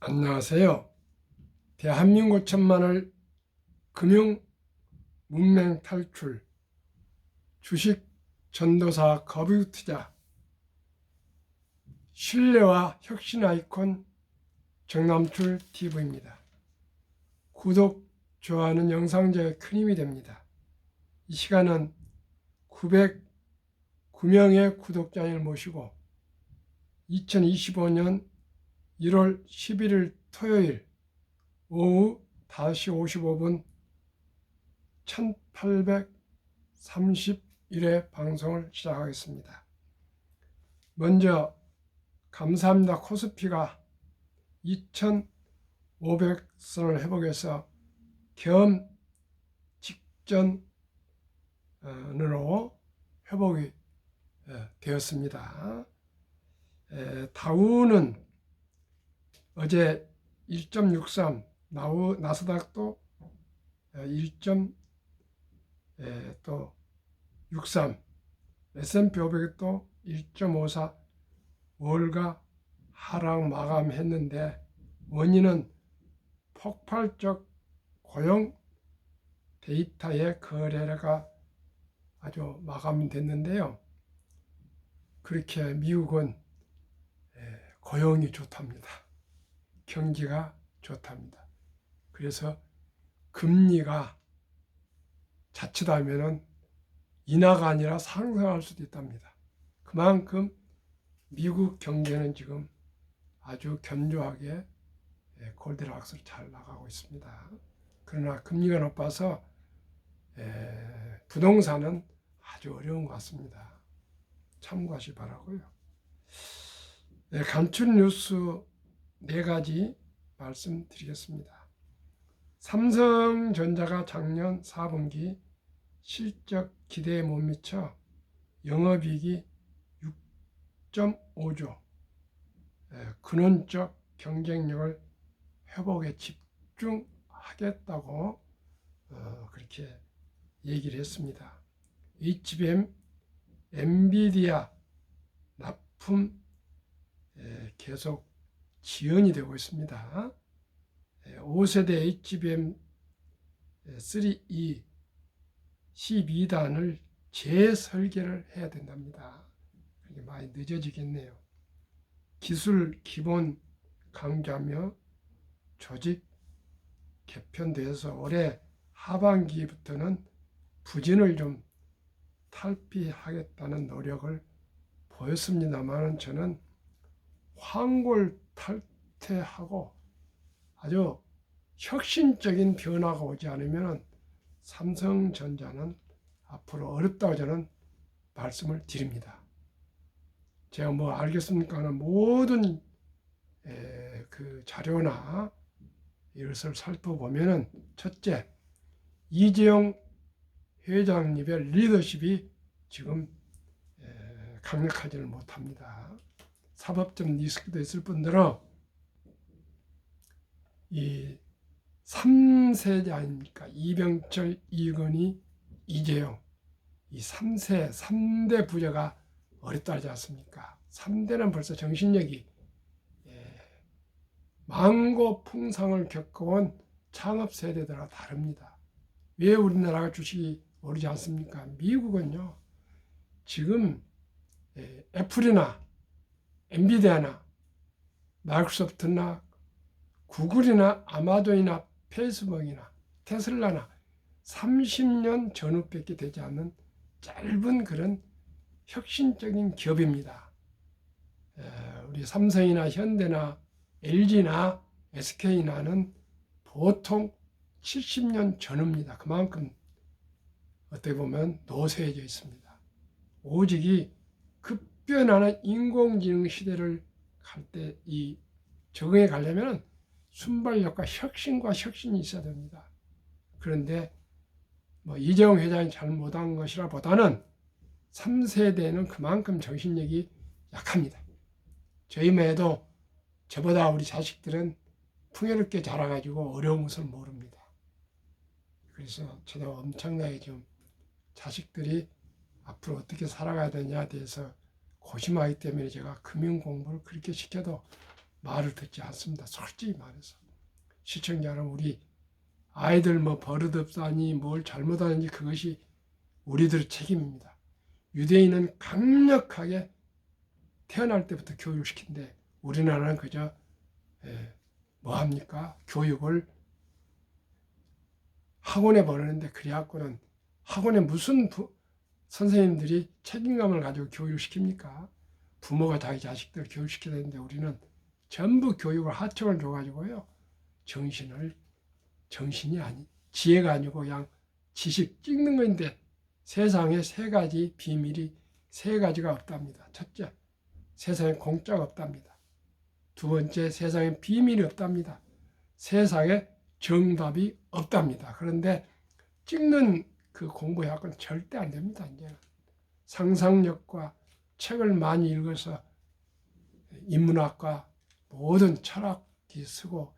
안녕하세요. 대한민국 천만을 금융 문맹 탈출 주식 전도사 거부 투자 신뢰와 혁신 아이콘 정남출 TV입니다. 구독, 좋아하는 영상 제 큰 힘이 됩니다. 이 시간은 909명의 구독자를 모시고 2025년 1월 11일 토요일 오후 5시 55분 1831회 방송을 시작하겠습니다. 먼저 감사합니다. 코스피가 2500선을 회복해서 겸 직전으로 회복이 되었습니다. 다우는 어제 1.63, 나스닥도 1.63, S&P 500이 또 1.54 월가 하락 마감했는데 원인은 폭발적 고용 데이터의 거래가 아주 마감됐는데요. 그렇게 미국은 고용이 좋답니다. 경기가 좋답니다. 그래서 금리가 자칫하면 인하가 아니라 상승할 수도 있답니다. 그만큼 미국 경제는 지금 아주 견조하게 골디락스로 잘 나가고 있습니다. 그러나 금리가 높아서 부동산은 아주 어려운 것 같습니다. 참고하시 바라고요. 간추린 뉴스 4가지 말씀드리겠습니다. 삼성전자가 작년 4분기 실적 기대에 못 미쳐 영업이익이 6.5조, 근원적 경쟁력을 회복에 집중하겠다고 그렇게 얘기를 했습니다. HBM, 엔비디아 납품 계속 지연이 되고 있습니다. 5세대 HBM 3E 12단을 재설계를 해야 된답니다. 그게 많이 늦어지겠네요. 기술 기본 강조하며 조직 개편돼서 올해 하반기부터는 부진을 좀 탈피하겠다는 노력을 보였습니다만 저는 황골 탈퇴하고 아주 혁신적인 변화가 오지 않으면 삼성전자는 앞으로 어렵다고 저는 말씀을 드립니다. 제가 뭐 알겠습니까? 모든 그 자료나 이것을 살펴보면은 첫째, 이재용 회장님의 리더십이 지금 강력하지는 못합니다. 사법적 리스크도 있을 뿐더러 이 3세대 아닙니까? 이병철, 이건희, 이재용 이 3대 부자가 어렵다 하지 않습니까? 3대는 벌써 정신력이 망고풍상을 겪어온 창업 세대들과 다릅니다. 왜 우리나라가 주식이 오르지 않습니까? 미국은요, 지금 애플이나 엔비디아나 마이크로소프트나 구글이나 아마존이나 페이스북이나 테슬라나 30년 전후밖에 되지 않는 짧은 그런 혁신적인 기업입니다. 우리 삼성이나 현대나 LG나 SK나는 보통 70년 전후입니다. 그만큼 어떻게 보면 노쇠해져 있습니다. 오직이 급변하는 인공지능 시대를 갈 때 이 적응해 가려면 순발력과 혁신과 혁신이 있어야 됩니다. 그런데 뭐 이재용 회장이 잘못한 것이라 보다는 3세대는 그만큼 정신력이 약합니다. 저희만 해도 저보다 우리 자식들은 풍요롭게 자라가지고 어려운 것을 모릅니다. 그래서 저도 엄청나게 좀 자식들이 앞으로 어떻게 살아가야 되냐에 대해서 고심하기 때문에 제가 금융 공부를 그렇게 시켜도 말을 듣지 않습니다. 솔직히 말해서. 시청자 여러분, 우리 아이들 뭐 버릇없다니 뭘 잘못하는지 그것이 우리들의 책임입니다. 유대인은 강력하게 태어날 때부터 교육을 시킨데 우리나라는 그저 뭐 합니까? 교육을 학원에 보내는데 그래갖고는 학원에 무슨 선생님들이 책임감을 가지고 교육을 시킵니까? 부모가 자기 자식들을 교육시켜야 되는데 우리는 전부 교육을 하청을 줘가지고요. 정신이 아니, 지혜가 아니고 그냥 지식 찍는 건데 세상에 세 가지 비밀이 세 가지가 없답니다. 첫째, 세상에 공짜가 없답니다. 두 번째, 세상에 비밀이 없답니다. 세상에 정답이 없답니다. 그런데 찍는 그 공부학은 절대 안 됩니다. 이제는 상상력과 책을 많이 읽어서 인문학과 모든 철학이 쓰고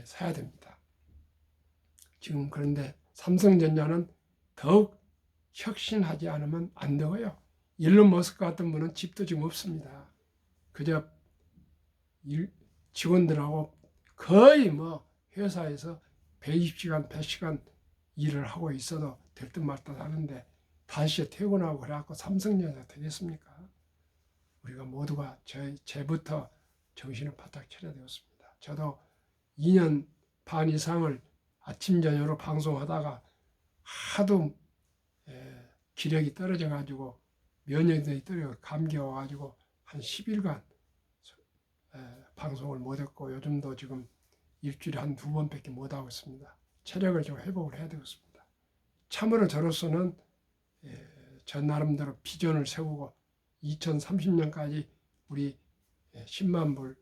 사야 됩니다. 지금 그런데 삼성전자는 더욱 혁신하지 않으면 안 되고요. 일론 머스크 같은 분은 집도 지금 없습니다. 그저 직원들하고 거의 뭐 회사에서 120시간, 100시간 일을 하고 있어도 될 듯 말 듯 하는데 5시에 퇴근하고 그래갖고 삼성전자 되겠습니까? 우리가 모두가 제부터 정신을 바짝 차려야 되었습니다. 저도 2년 반 이상을 아침 저녁으로 방송하다가 하도 기력이 떨어져가지고 면역력이 떨어져 감기 와가지고 한 10일간 방송을 못했고 요즘도 지금 일주일에 한 2번밖에 못하고 있습니다. 체력을 좀 회복을 해야 되겠습니다. 참으로 저로서는 저 나름대로 비전을 세우고 2030년까지 우리 10만 불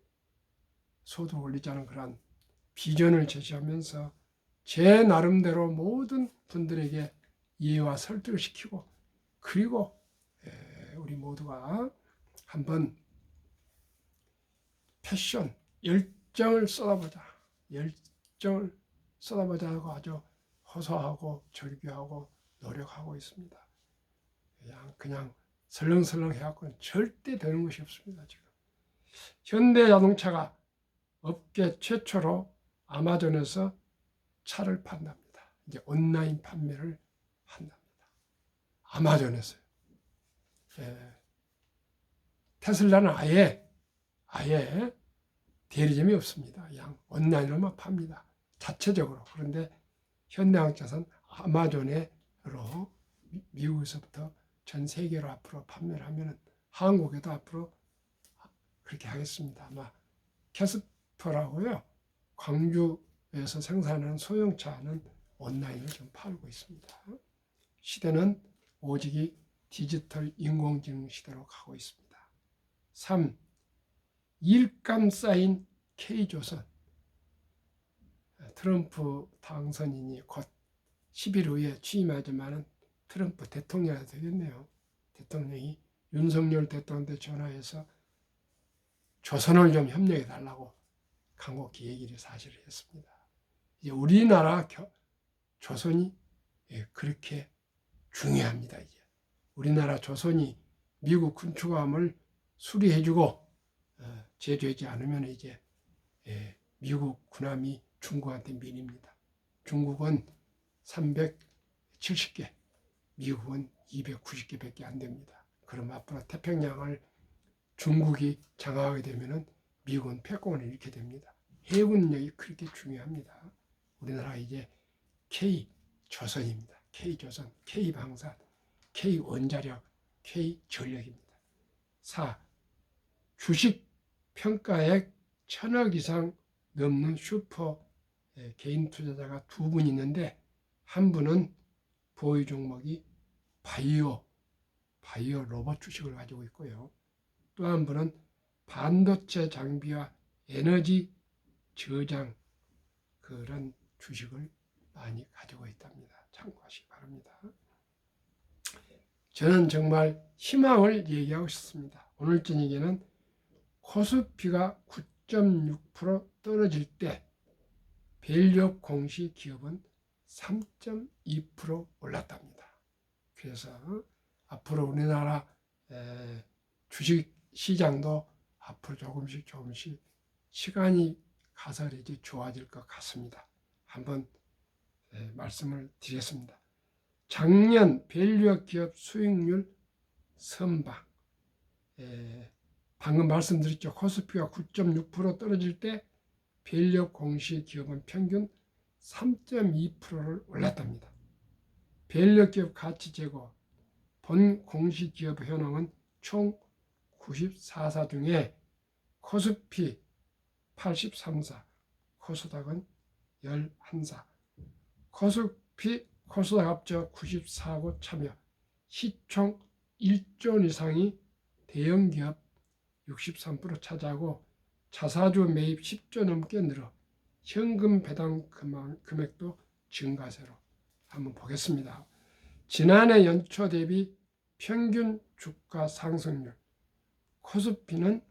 소득 올리자는 그런 비전을 제시하면서 제 나름대로 모든 분들에게 이해와 설득을 시키고 그리고 우리 모두가 한번 패션 열정을 쏟아보자. 열정을 쏟아보자고 아주 호소하고 절규하고 노력하고 있습니다. 그냥 설렁설렁 해갖고는 절대 되는 것이 없습니다. 지금 현대자동차가 업계 최초로 아마존에서 차를 판답니다. 이제 온라인 판매를 한답니다. 아마존에서요. 테슬라는 아예 대리점이 없습니다. 그냥 온라인으로만 팝니다. 자체적으로. 그런데 현대자동차는 아마존으로 미국에서부터 전 세계로 앞으로 판매를 하면 한국에도 앞으로 그렇게 하겠습니다. 아마 캐스퍼라고요. 광주에서 생산하는 소형차는 온라인을 좀 팔고 있습니다. 시대는 오직이 디지털 인공지능 시대로 가고 있습니다. 3. 일감 쌓인 K조선. 트럼프 당선인이 곧 10일 후에 취임하지만은 트럼프 대통령이 되겠네요. 대통령이 윤석열 대통령한테 전화해서 조선을 좀 협력해 달라고 간곡히 얘기를 사실 했습니다. 이제 우리나라 조선이 그렇게 중요합니다. 이제 우리나라 조선이 미국 군축함을 수리해주고 제조하지 않으면 이제 미국 군함이 중국한테 밀립니다. 중국은 370개, 미국은 290개밖에 안 됩니다. 그럼 앞으로 태평양을 중국이 장악하게 되면은 미국은 패권을 잃게 됩니다. 해군력이 그렇게 중요합니다. 우리나라 이제 K조선입니다. K조선, K방산, K원자력, K전력입니다. 4. 주식 평가액 1,000억 이상 넘는 슈퍼 개인 투자자가 2분 있는데 한 분은 보유 종목이 바이오 로봇 주식을 가지고 있고요. 또 한 분은 반도체 장비와 에너지 저장 그런 주식을 많이 가지고 있답니다. 참고하시기 바랍니다. 저는 정말 희망을 얘기하고 싶습니다. 오늘 저녁에는 코스피가 9.6% 떨어질 때 밸류업 공시 기업은 3.2% 올랐답니다. 그래서 앞으로 우리나라 주식 시장도 앞으로 조금씩 시간이 가서 이제 좋아질 것 같습니다. 한번 말씀을 드리겠습니다. 작년 밸류업 기업 수익률 선방, 방금 말씀드렸죠. 코스피가 9.6% 떨어질 때 밸류업 공시 기업은 평균 3.2%를 올랐답니다. 밸류업 기업 가치 제고 본 공시 기업 현황은 총 94사 중에 코스피 83사, 코스닥은 11사, 코스피, 코스닥 합쳐 94고 참여, 시총 1조 원 이상이 대형기업 63% 차지하고 자사주 매입 10조 넘게 늘어 현금 배당 금액도 증가세로 한번 보겠습니다. 지난해 연초 대비 평균 주가 상승률, 코스피는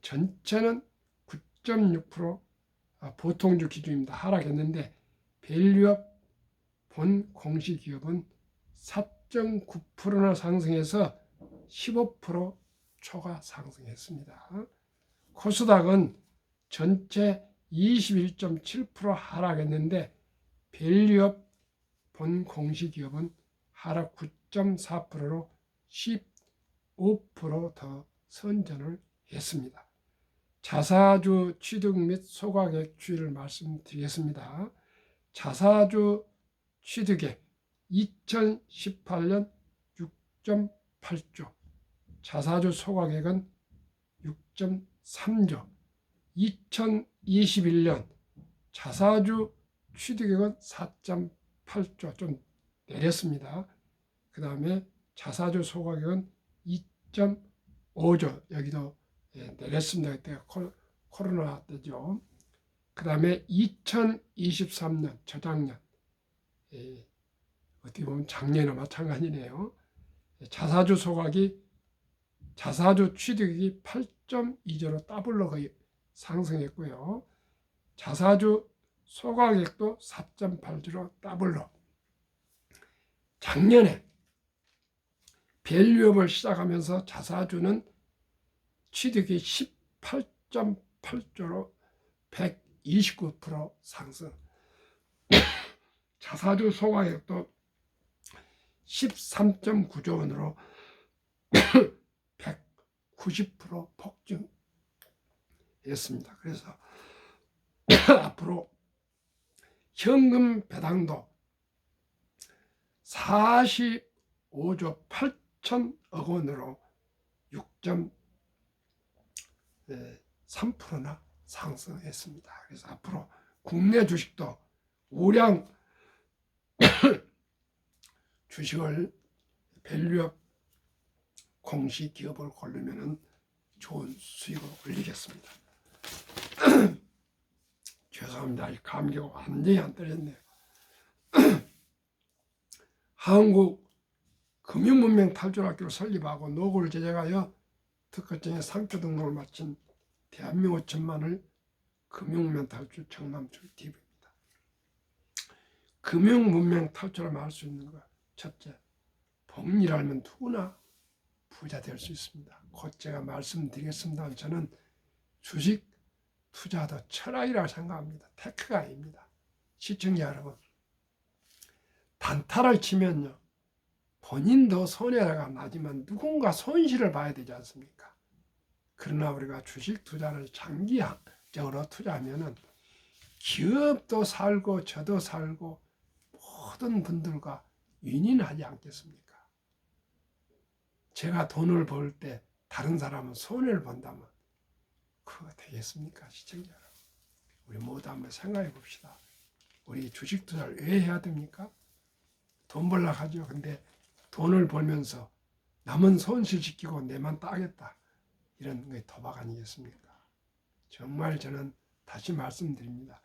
전체는 9.6% 보통주 기준입니다. 하락했는데 밸류업 본 공시기업은 4.9%나 상승해서 15% 초과 상승했습니다. 코스닥은 전체 21.7% 하락했는데 밸류업 본 공시기업은 하락 9.4%로 15% 더 선전을 했습니다. 자사주 취득 및 소각액 추이를 말씀드리겠습니다. 자사주 취득액 2018년 6.8조, 자사주 소각액은 6.3조, 2021년 자사주 취득액은 4.8조, 좀 내렸습니다. 그 다음에 자사주 소각액은 2.5조, 여기도 내렸습니다. 그때 코로나 때죠. 그 다음에 2023년, 저작년, 어떻게 보면 작년이나 마찬가지네요. 자사주 소각이, 자사주 취득액이 8.2조로 더블로 거의 상승했고요. 자사주 소각액도 4.8조로 더블로. 작년에 밸류업을 시작하면서 자사주는 취득이 18.8조로 129% 상승. 자사주 소각액도 13.9조 원으로 190% 폭증했습니다. 그래서 앞으로 현금 배당도 45조 8천억 원으로 6.3%나 상승했습니다. 그래서 앞으로 국내 주식도 우량 주식을 밸류업 공시 기업을 고르면 좋은 수익을 올리겠습니다. 죄송합니다. 감기가 완전히 안 떨어졌네요. 한국 금융문명 탈출학교를 설립하고 노고를 제작하여 특허증에 상표 등록을 마친 대한민국 천만을 금융문명 탈출 청남출 TV입니다. 금융문명 탈출을 할 수 있는 것, 첫째, 복리를 알면 누구나 부자 될 수 있습니다. 곧 제가 말씀드리겠습니다. 저는 주식 투자도 철학이라고 생각합니다. 테크가 아닙니다. 시청자 여러분, 단타를 치면요, 본인도 손해가 나지만 누군가 손실을 봐야 되지 않습니까? 그러나 우리가 주식 투자를 장기적으로 투자하면은 기업도 살고 저도 살고 모든 분들과 윈윈하지 않겠습니까? 제가 돈을 벌 때 다른 사람은 손해를 본다면 그거 되겠습니까? 시청자 여러분, 우리 모두 한번 생각해 봅시다. 우리 주식 투자를 왜 해야 됩니까? 돈 벌려고 하죠. 근데 돈을 벌면서 남은 손실시키고 내만 따겠다, 이런 게 도박 아니겠습니까? 정말 저는 다시 말씀드립니다.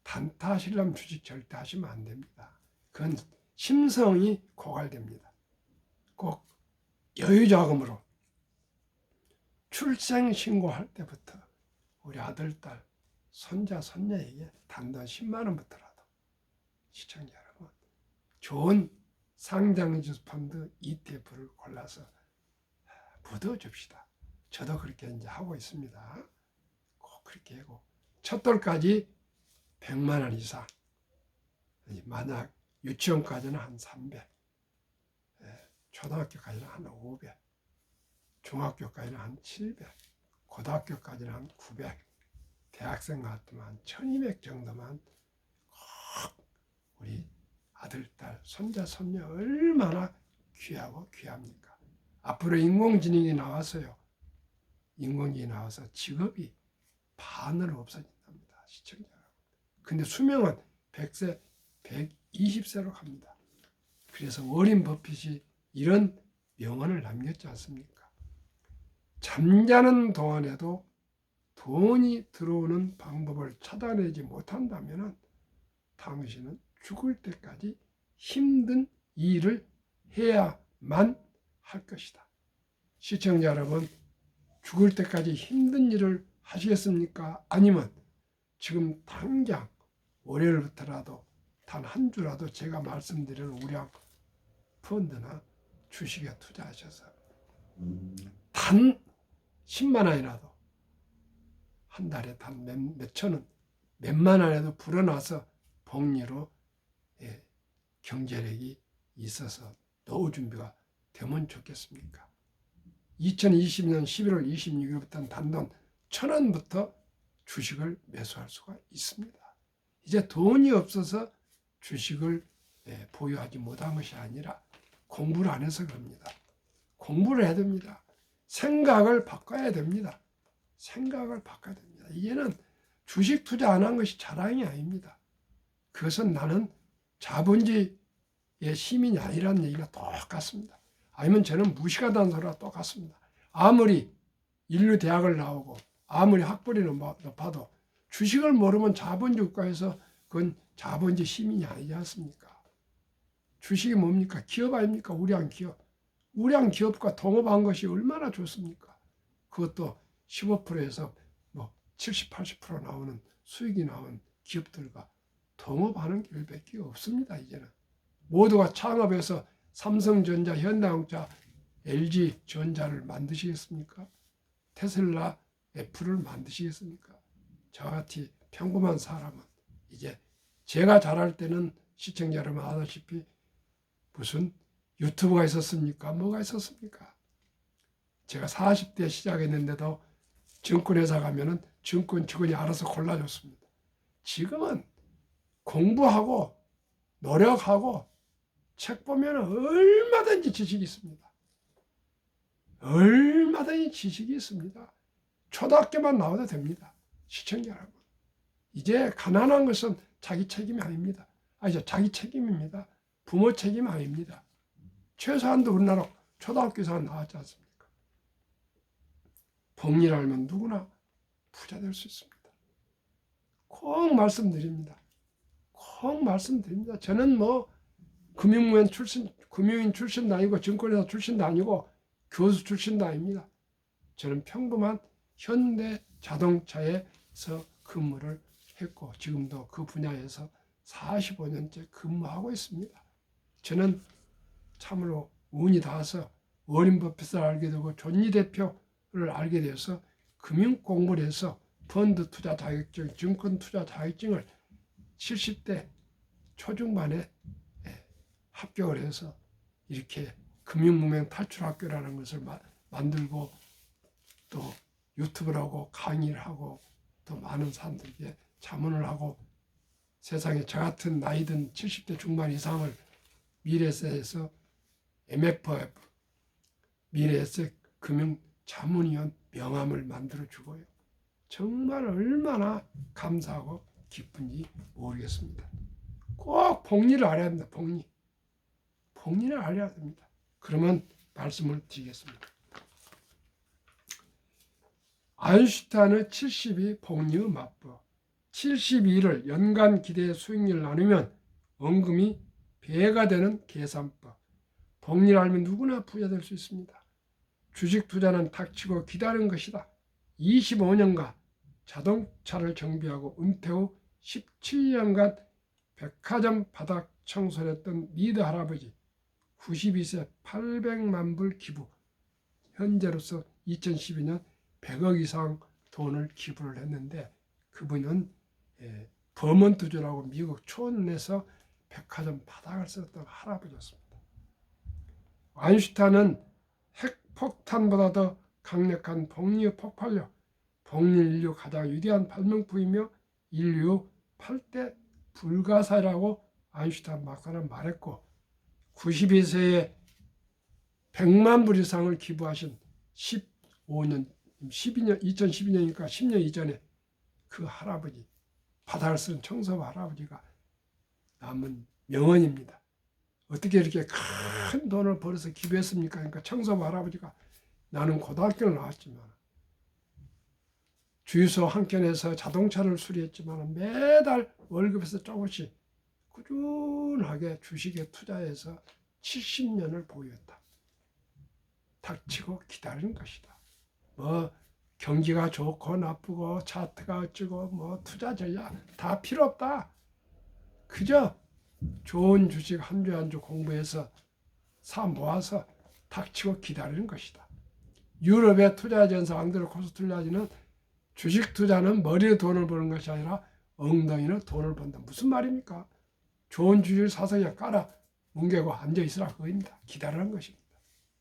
단타 실람 주식 절대 하시면 안 됩니다. 그건 심성이 고갈됩니다. 꼭 여유자금으로 출생신고할 때부터 우리 아들, 딸, 손자, 손녀에게 단돈 10만 원부터라도, 시청자 여러분, 좋은 상장주 펀드 ETF를 골라서 묻어줍시다. 저도 그렇게 이제 하고 있습니다. 꼭 그렇게 하고 첫 돌까지 100만 원 이상, 만약 유치원까지는 한 300, 초등학교까지는 한 500, 중학교까지는 한 700, 고등학교까지는 한 900, 대학생 같으면 한 1200 정도만 꼭 우리 아들, 딸, 손자, 손녀 얼마나 귀하고 귀합니까? 앞으로 인공지능이 나와서요. 인공지능이 나와서 직업이 반으로 없어진답니다. 시청자 여러분. 근데 수명은 100세, 120세로 갑니다. 그래서 워렌 버핏이 이런 명언을 남겼지 않습니까? 잠자는 동안에도 돈이 들어오는 방법을 찾아내지 못한다면 당신은 죽을 때까지 힘든 일을 해야만 할 것이다. 시청자 여러분, 죽을 때까지 힘든 일을 하시겠습니까? 아니면 지금 당장 월요일부터라도 단 한 주라도 제가 말씀드리는 우량 펀드나 주식에 투자하셔서 단 10만 원이라도 한 달에 단 몇천 원, 몇만 원에도 불어나서 복리로 경제력이 있어서 노후 준비가 되면 좋겠습니까? 2020년 11월 26일부터는 단돈 1,000원부터 주식을 매수할 수가 있습니다. 이제 돈이 없어서 주식을 보유하지 못한 것이 아니라 공부를 안 해서 그럽니다. 공부를 해야 됩니다. 생각을 바꿔야 됩니다. 생각을 바꿔야 됩니다. 이제는 주식 투자 안 한 것이 자랑이 아닙니다. 그것은 나는 자본주의의 시민이 아니라는 얘기가 똑같습니다. 아니면 저는 무식하다는 소리가 똑같습니다. 아무리 인류 대학을 나오고 아무리 학벌이 높아도 주식을 모르면 자본주의 국가에서 그건 자본주의 시민이 아니지 않습니까? 주식이 뭡니까? 기업 아닙니까? 우량 기업. 우량 기업과 동업한 것이 얼마나 좋습니까? 그것도 15%에서 70, 80% 나오는 수익이 나온 기업들과 동업하는 길밖에 없습니다. 이제는 모두가 창업해서 삼성전자, 현대자동차, LG전자를 만드시겠습니까? 테슬라, 애플을 만드시겠습니까? 저같이 평범한 사람은 이제 제가 잘할 때는 시청자 여러분 아다시피 무슨 유튜브가 있었습니까? 뭐가 있었습니까? 제가 40대 시작했는데도 증권회사 가면은 증권 직원이 알아서 골라줬습니다. 지금은 공부하고 노력하고 책 보면 얼마든지 지식이 있습니다. 얼마든지 지식이 있습니다. 초등학교만 나와도 됩니다. 시청자 여러분. 이제 가난한 것은 자기 책임이 아닙니다. 아니죠. 자기 책임입니다. 부모 책임 아닙니다. 최소한도 우리나라 초등학교에서 나왔지 않습니까? 복리를 알면 누구나 부자 될 수 있습니다. 꼭 말씀드립니다. 꼭 말씀드립니다. 저는 금융인 출신도 아니고 증권회사 출신도 아니고 교수 출신도 아닙니다. 저는 평범한 현대 자동차에서 근무를 했고 지금도 그 분야에서 45년째 근무하고 있습니다. 저는 참으로 운이 닿아서 워렌 버핏을 알게 되고 존니 대표를 알게 돼서 금융 공부를 해서 펀드 투자 자격증, 증권 투자 자격증을 70대 초중반에 합격을 해서 이렇게 금융무명 탈출학교라는 것을 만들고 또 유튜브를 하고 강의를 하고 또 많은 사람들에게 자문을 하고 세상에 저 같은 나이든 70대 중반 이상을 미래에셋에서 MFF 미래에셋 금융자문위원 명함을 만들어 주고요. 정말 얼마나 감사하고 기쁜지 모르겠습니다. 꼭 복리를 알아야 합니다. 복리를 알아야 됩니다. 그러면 말씀을 드리겠습니다. 아인슈타인의 72 복리의 맞법 72를 연간 기대 수익률 나누면 원금이 배가 되는 계산법. 복리를 알면 누구나 부자 될 수 있습니다. 주식 투자는 닥치고 기다리는 것이다. 25년간 자동차를 정비하고 은퇴 후 17년간 백화점 바닥 청소를 했던 미드 할아버지 92세 800만 불 기부. 현재로서 2012년 100억 이상 돈을 기부를 했는데 그분은 버먼트주라고 미국 초원에서 백화점 바닥을 썼던 할아버지였습니다. 아인슈타인은 핵폭탄보다 더 강력한 복리 폭발력, 복리인류 가장 위대한 발명품이며 인류 8대 불가사라고 아인슈타인 박사는 말했고 92세에 100만 불 이상을 기부하신 2012년이니까 10년 이전에 그 할아버지, 바다를 쓴 청소부 할아버지가 남은 명언입니다. 어떻게 이렇게 큰 돈을 벌어서 기부했습니까? 그러니까 청소부 할아버지가 나는 고등학교를 나왔지만 주유소 한 켠에서 자동차를 수리했지만 매달 월급에서 조금씩 꾸준하게 주식에 투자해서 70년을 보유했다. 닥치고 기다리는 것이다. 뭐 경기가 좋고 나쁘고 차트가 어쩌고 뭐 투자 전략 다 필요 없다. 그저 좋은 주식 한 주 한 주 공부해서 사 모아서 닥치고 기다리는 것이다. 유럽의 투자전사 앙드레 코스툴라지는 주식 투자는 머리에 돈을 버는 것이 아니라 엉덩이로 돈을 번다. 무슨 말입니까? 좋은 주식을 사서 그냥 깔아 뭉개고 앉아있으라 그거입니다. 기다리는 것입니다.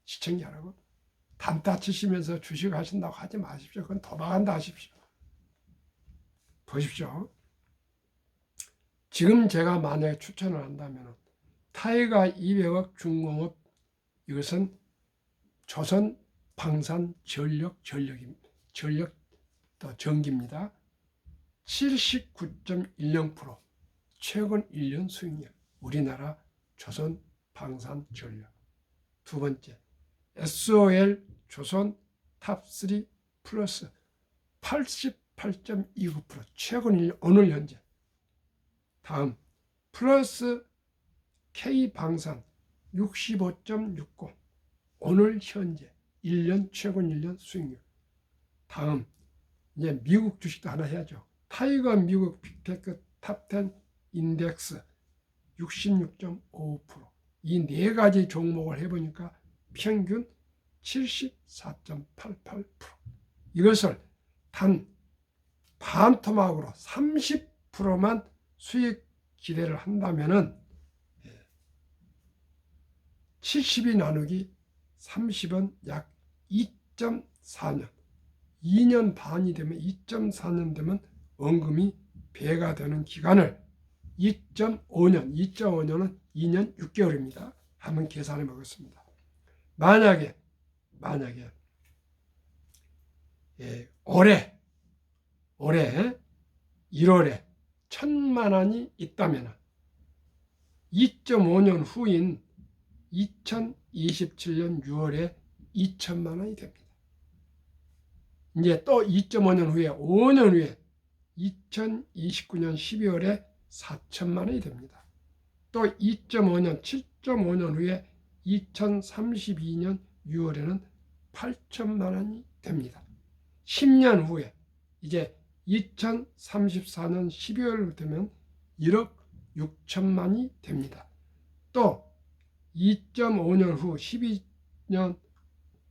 시청자 여러분, 단타 치시면서 주식 하신다고 하지 마십시오. 그건 도박한다 하십시오. 보십시오. 지금 제가 만약에 추천을 한다면 타이가 200억 중공업, 이것은 조선 방산 전력 또 전기입니다. 79.10% 최근 1년 수익률 우리나라 조선 방산 전력. 두 번째 SOL 조선 탑3 플러스 88.29% 최근 1년 오늘 현재. 다음 플러스 K방산 65.60 오늘 현재 1년 최근 1년 수익률. 다음 이제 미국 주식도 하나 해야죠. 타이거 미국 빅테크 탑10 인덱스 66.55% 이 네 가지 종목을 해보니까 평균 74.88% 이것을 단 반토막으로 30%만 수익 기대를 한다면은 70이 나누기 30은 약 2.4년 2년 반이 되면 2.4년 되면 원금이 배가 되는 기간을 2.5년은 2년 6개월입니다. 한번 계산해 보겠습니다. 만약에 올해 1월에 1,000만 원이 있다면 2.5년 후인 2027년 6월에 2천만 원이 됩니다. 이제 또 2.5년 후에 5년 후에 2029년 12월에 4천만 원이 됩니다. 또 2.5년 7.5년 후에 2032년 6월에는 8천만 원이 됩니다. 10년 후에 이제 2034년 12월 되면 1억 6천만이 됩니다. 또 2.5년 후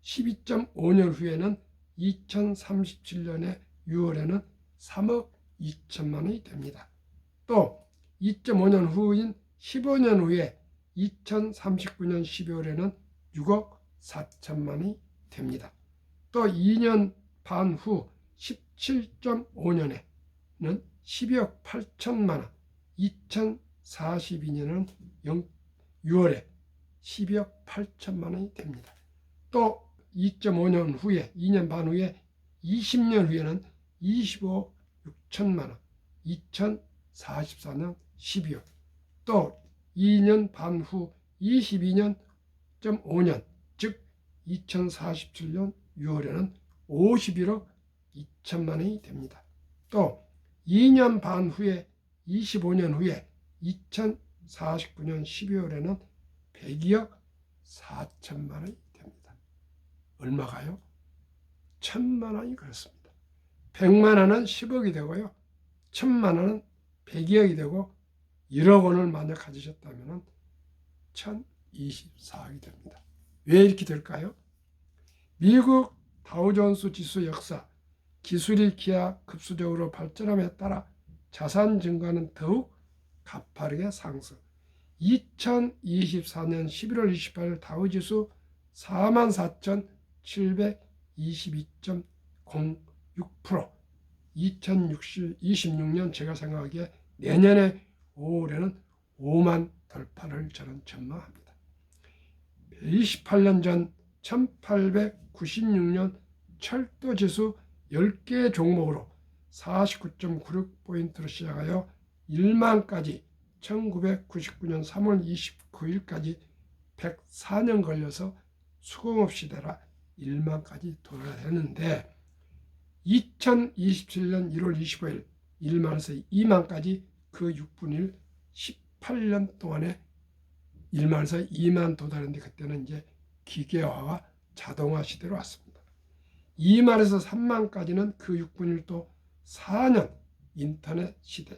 12.5년 후에는 2037년에 6월에는 3억 2천만 원이 됩니다. 또 2.5년 후인 15년 후에 2039년 12월에는 6억 4천만 원이 됩니다. 또 2년 반 후 17.5년에는 12억 8천만 원, 2042년은 6월에 12억 8천만 원이 됩니다. 또 2.5년 후에 2년 반 후에 20년 후에는 25억 6천만 원, 2044년 12월. 또 2년 반 후 22.5년 즉 2047년 6월에는 51억 2천만 원이 됩니다. 또 2년 반 후에 25년 후에 2049년 12월에는 102억 4천만 원이 됩니다. 얼마가요? 1,000만 원이 그렇습니다. 100만 원은 10억이 되고요. 1,000만 원은 102억이 되고 1억 원을 만약 가지셨다면 1,024억이 됩니다. 왜 이렇게 될까요? 미국 다우존스 지수 역사 기술이 기하급수적으로 발전함에 따라 자산 증가는 더욱 가파르게 상승. 2024년 11월 28일 다우지수 44,722.06%. 2026년 제가 생각하기에 내년에 5월에는 5만 돌파를 저는 전망합니다. 28년 전 1896년 철도지수 10개 종목으로 49.96포인트로 시작하여 1만까지 1999년 3월 29일까지 104년 걸려서 수공업 시대라 1만까지 도달했는데 2027년 1월 25일 1만에서 2만까지 그 6분의 1 18년 동안에 1만에서 2만 도달했는데 그때는 이제 기계화와 자동화 시대로 왔습니다. 2만에서 3만까지는 그 6분의 1도 4년 인터넷 시대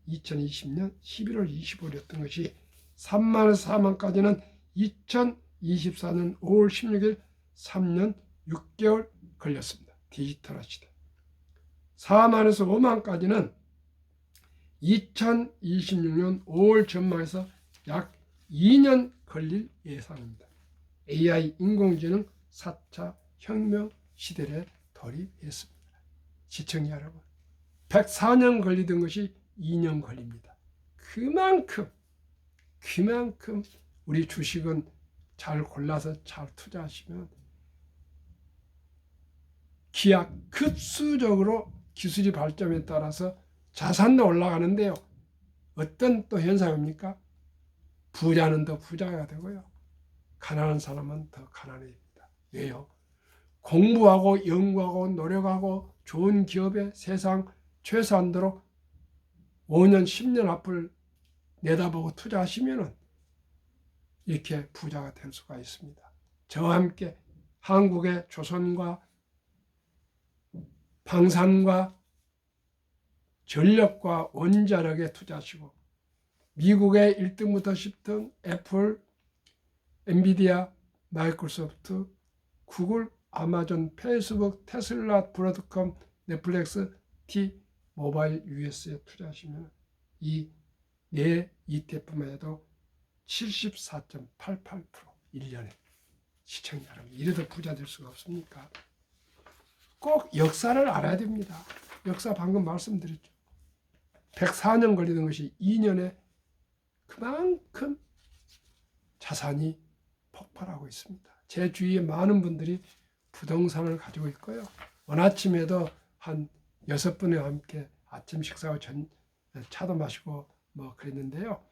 2020년 11월 25일이었던 것이 3만에서 4만까지는 2024년 5월 16일 3년 6개월 걸렸습니다. 디지털화 시대. 4만에서 5만까지는 2026년 5월 전망에서 약 2년 걸릴 예상입니다. AI 인공지능 4차 혁명 시대에 돌입했습니다. 시청자 여러분, 104년 걸리던 것이 2년 걸립니다. 그만큼 우리 주식은 잘 골라서 잘 투자하시면 기하급수적으로 기술이 발전에 따라서 자산도 올라가는데요. 어떤 또 현상입니까? 부자는 더 부자가 되고요. 가난한 사람은 더 가난해집니다. 왜요? 공부하고 연구하고 노력하고 좋은 기업에 세상 최소한도로 5년, 10년 앞을 내다보고 투자하시면 이렇게 부자가 될 수가 있습니다. 저와 함께 한국의 조선과 방산과 전력과 원자력에 투자하시고 미국의 1등부터 10등 애플, 엔비디아, 마이크로소프트, 구글, 아마존, 페이스북, 테슬라, 브로드컴, 넷플릭스, 모바일 US에 투자하시면 이 네 ETF만 해도 74.88% 1년에 시청자 여러분, 이래도 부자 될 수가 없습니까? 꼭 역사를 알아야 됩니다. 역사 방금 말씀드렸죠. 104년 걸리는 것이 2년에 그만큼 자산이 폭발하고 있습니다. 제 주위에 많은 분들이 부동산을 가지고 있고요. 오늘 아침에도 한 6분과 함께 아침 식사하고 차도 마시고 뭐 그랬는데요.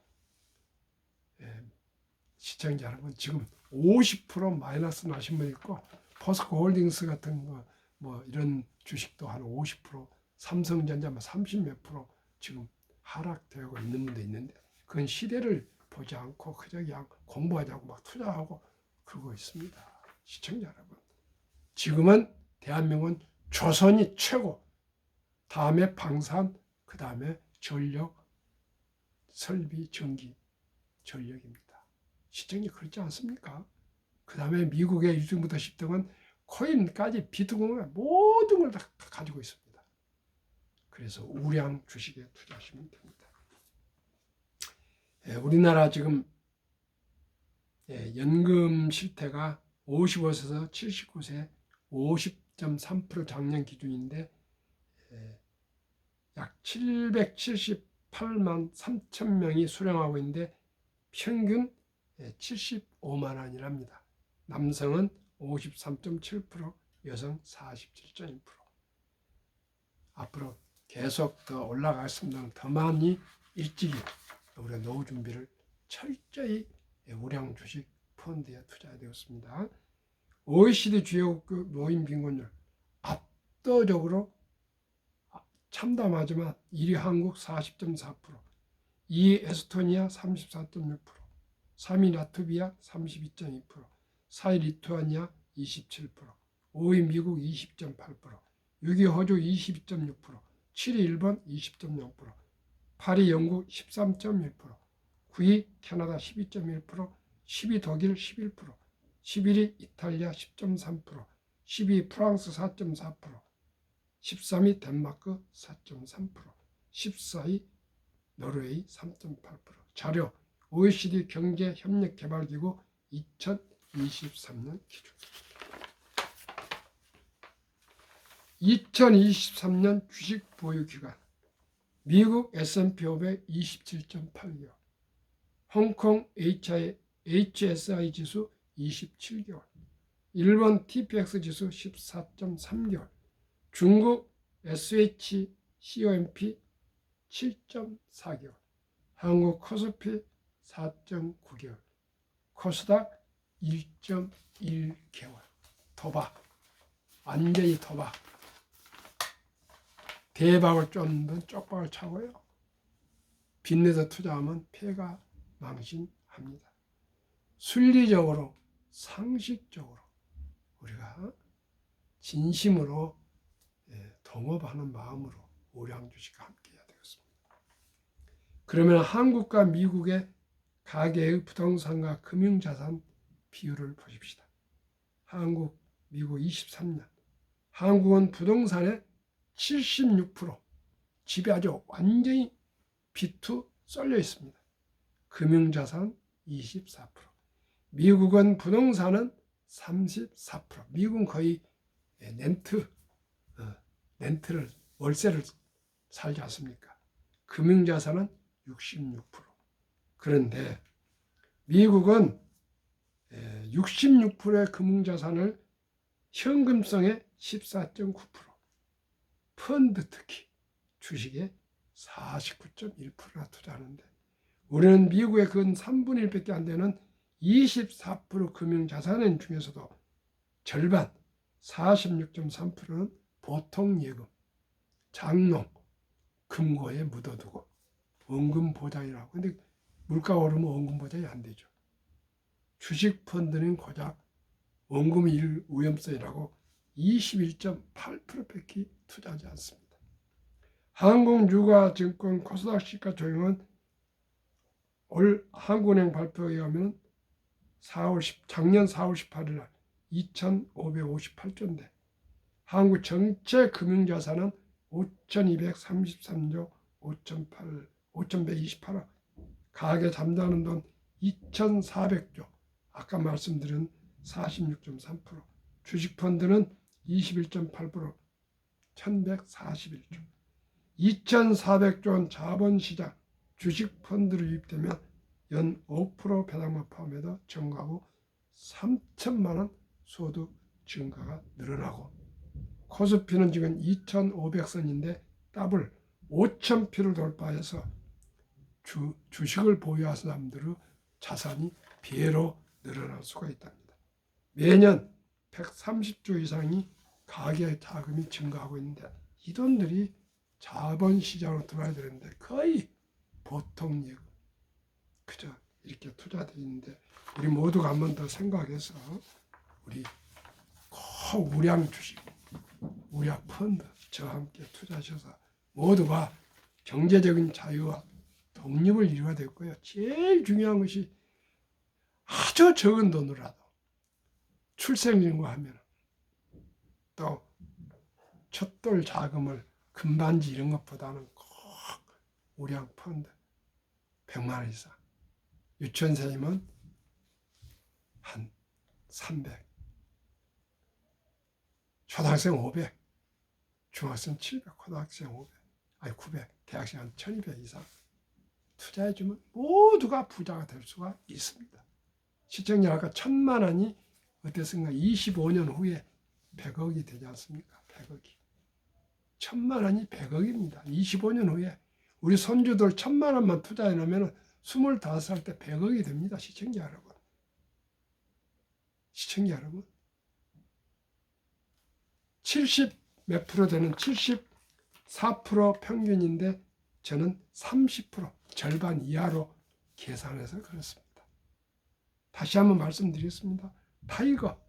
시청자 여러분, 지금 50% 마이너스 나신 분 있고 포스코 홀딩스 같은 거 뭐 이런 주식도 한 50%, 삼성전자 뭐 30몇 프로 지금 하락되고 있는 분도 있는데 그건 시대를 보지 않고 그저 그냥 공부하지 않고 막 투자하고 그러고 있습니다. 시청자 여러분, 지금은 대한민국은 조선이 최고, 다음에 방산, 그 다음에 전력, 설비, 전기, 전력입니다. 시청자 그렇지 않습니까? 그 다음에 미국의 1등부터 10등은 코인까지 비트코인 모든 걸 다 가지고 있습니다. 그래서 우량 주식에 투자하시면 됩니다. 우리나라 지금 연금 실태가 55세에서 79세 50.3% 작년 기준인데 약 778만 3천 명이 수령하고 있는데 평균 75만 원이랍니다. 남성은 53.7%, 여성 47.1%. 앞으로 계속 더 올라가겠습니다. 더 많이 일찍이 우리가 노후 준비를 철저히 우량 주식 펀드에 투자해야 되었습니다. OECD 주요국 노인 빈곤율 압도적으로 참담하지만 1위 한국 40.4%, 2위 에스토니아 34.6%, 3위 라트비아 32.2%, 4위 리투아니아 27%, 5위 미국 20.8%, 6위 호주 22.6%, 7위 일본 20.0%, 8위 영국 13.1%, 9위 캐나다 12.1%, 10위 독일 11%, 11위 이탈리아 10.3%, 12위 프랑스 4.4%, 13위 덴마크 4.3%, 14위 노르웨이 3.8%. 자료 OECD 경제협력개발기구 2023년 기준. 2023년 주식 보유 기간 미국 S&P 500 27.8개월, 홍콩 HSI 지수 27개월, 일본 TPX 지수 14.3개월, 중국 SHCOMP 7.4개월, 한국 코스피 4.9개월, 코스닥 1.1개월. 도박, 완전히 도박. 대박을 쫓는 쪽박을 차고요. 빚내서 투자하면 폐가 망신합니다. 순리적으로, 상식적으로 우리가 진심으로 동업하는 마음으로 우량 주식과 함께 해야 되겠습니다. 그러면 한국과 미국의 가계의 부동산과 금융자산 비율을 보십시다. 한국, 미국 23년. 한국은 부동산의 76%, 집이 아주 완전히 비투 쏠려 있습니다. 금융자산 24%. 미국은 부동산은 34%. 미국은 거의 렌트를, 월세를 살지 않습니까? 금융자산은 66%. 그런데 미국은 66%의 금융자산을 현금성의 14.9%, 펀드 특히 주식에 49.1%나 투자하는데 우리는 미국의 근 3분의 1밖에 안 되는 24% 금융자산 중에서도 절반 46.3%는 보통 예금, 장롱, 금고에 묻어두고 원금 보장이라고. 근데 물가가 오르면 원금 보장이 안 되죠. 주식 펀드는 고작 원금 위험성이라고 21.8%밖에 투자하지 않습니다. 한국유가증권 코스닥 시가 조정은 올 한국은행 발표에 의하면 작년 4월 18일 날 2,558조인데 한국 전체 금융자산은 5,233조 5,128억, 가계 잠자는 돈 2,400조, 아까 말씀드린 46.3%, 주식펀드는 21.8%, 1,141조. 2,400조 원 자본시장 주식펀드로 유입되면 연 5% 배당만 포함해서 증가하고 3천만 원 소득 증가가 늘어나고, 코스피는 지금 2,500선인데 더블 5,000표를 돌파해서 주식을 보유한 사람들의 자산이 배로 늘어날 수가 있답니다. 매년 130조 이상이 가계 자금이 증가하고 있는데 이 돈들이 자본시장으로 들어와야 되는데 거의 보통 예금, 그저 이렇게 투자되어 있는데 우리 모두가 한 번 더 생각해서 우리 꼭 우량 주식, 우량 펀드 저와 함께 투자하셔서 모두가 경제적인 자유와 독립을 이루어야 되고요. 제일 중요한 것이 아주 적은 돈으로라도 출생연구하면 또 첫돌 자금을 금반지 이런 것보다는 꼭 우량 펀드 100만 원 이상, 유치원생이면 한 300, 초등학생 500, 중학생 700, 고등학생 500, 아니 900, 대학생 한 1200 이상 투자해주면 모두가 부자가 될 수가 있습니다. 시청자 아까 1,000만 원이 어땠습니까? 25년 후에 100억이 되지 않습니까? 100억이. 1,000만 원이 100억입니다. 25년 후에 우리 손주들 1,000만 원만 투자해 놓으면 25살 때 100억이 됩니다. 시청자 여러분. 시청자 여러분. 70 몇 프로 되는 74% 평균인데 저는 30% 절반 이하로 계산해서 그렇습니다. 다시 한번 말씀드리겠습니다. 타이거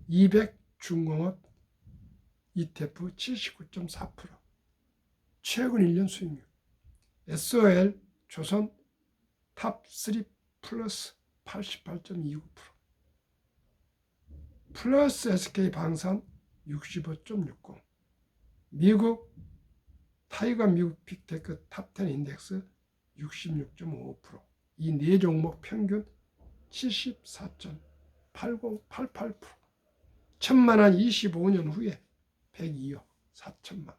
200 중공업 ETF 79.4%, 최근 1년 수익률, SOL 조선 탑3 플러스 88.29%, 플러스 SK 방산 65.60%, 미국 타이거 미국 빅테크 탑10 인덱스 66.5%. 이 네 종목 평균 74.8088%. 천만원 25년 후에 102억 4천만.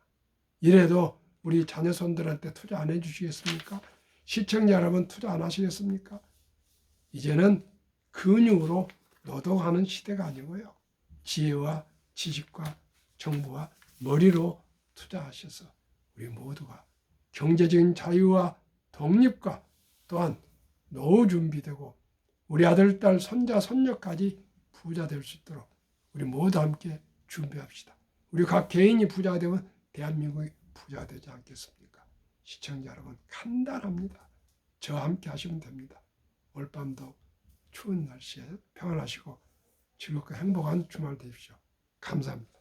이래도 우리 자녀손들한테 투자 안 해주시겠습니까? 시청자 여러분 투자 안 하시겠습니까? 이제는 근육으로 노동하는 시대가 아니고요. 지혜와 지식과 정보와 머리로 투자하셔서 우리 모두가 경제적인 자유와 독립과 또한 노후 준비되고 우리 아들, 딸, 손자, 손녀까지 부자 될 수 있도록 우리 모두 함께 준비합시다. 우리 각 개인이 부자가 되면 대한민국이 부자가 되지 않겠습니까? 시청자 여러분 간단합니다. 저와 함께 하시면 됩니다. 오늘 밤도 추운 날씨에 평안하시고 즐겁고 행복한 주말 되십시오. 감사합니다.